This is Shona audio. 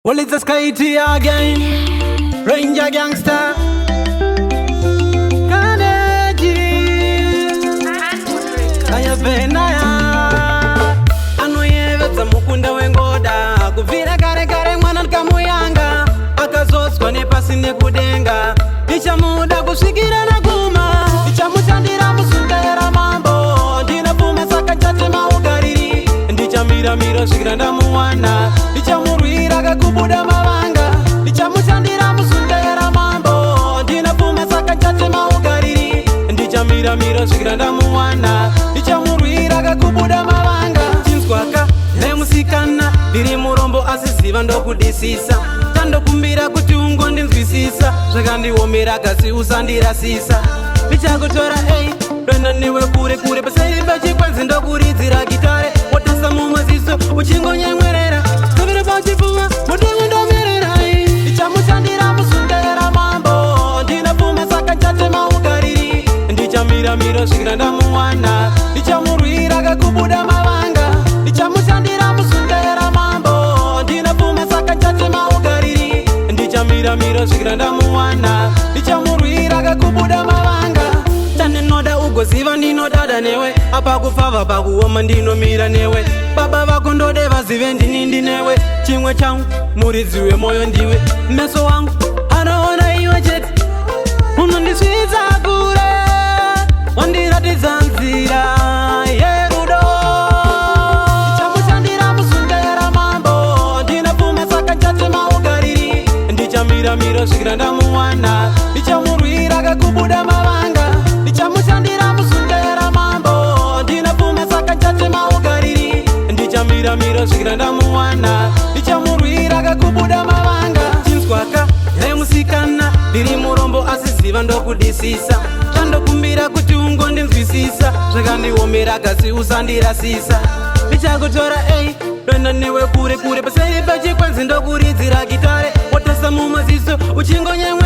Well, it's a Skyty again, Ranger Gangster, Kaneji, Ayabenaya, Anoyeveta mukunda wengoda, kuvira kare kare mwana kamuyanga, akazoswa nepasi nekudenga, nichamuda kusvikira naguma, nichamushandira musungera mambo, ndinapfuma saka chatema ugariri, ndichamira svikira ndamuwana, ndichamurwira kakubuda mavanga, ndichamushandira musungera mambo, ndinapfuma saka chatema ugariri, ndichamira svikira ndamuwana, ndichamurwira kakubuda mavanga. Chinzwaka nemusikana ndiri murombo asi ziva ndokudisisa, tandokumbira kuti ungondinzwisisa, zvakandiomera kasi usandirasisa, ndichakutora dona newe kure kure paseri pachikwenzi ndokuridzira gitare, wotasa mumaziso uchingonyemwerera, kavira pachipfuva mudengu ndomerera, ndichamushandira musungera mambo, ndinapfuma saka chatema ugariri, ndichamira svikira ndamuwana, ndichamurwira kakubuda mavanga, ndichamushandira musungera mambo, ndinapfuma saka chatema ugariri, ndichamira svikira ndamuwana, ndichamurwira kakubuda mavanga. Tanenoda ugoziva ndinodada newe, apa kufava pakuoma ndinomira newe, baba vako ndode vazive ndinindi newe, chimwe changu muridzi wemoyo ndiwe, meso wangu anoona iwe chete, unondisvitsa kure, wandiratidza nzira yerudo, ndichamushandira musungera mambo, ndinapfuma saka chatema ugariri, ndichamira svikira ndamuwana, ndichamurwira kakubuda mavanga, ndichamushandira musungera mambo, ndinapfuma saka chatema ugariri, ndichamira svikira ndamuwana, ndichamurwira kakubuda mavanga. Chinzwaka nemusikana ndiri murombo asi ziva ndokudisisa, tandokumbira kuti ungondinzwisisa, zvakandiomera kasi usandirasisa, ndichakutora dona newe kure kure paseri pachikwenzi ndokuridzira gitare, wotasa mumaziso uchingonyemwe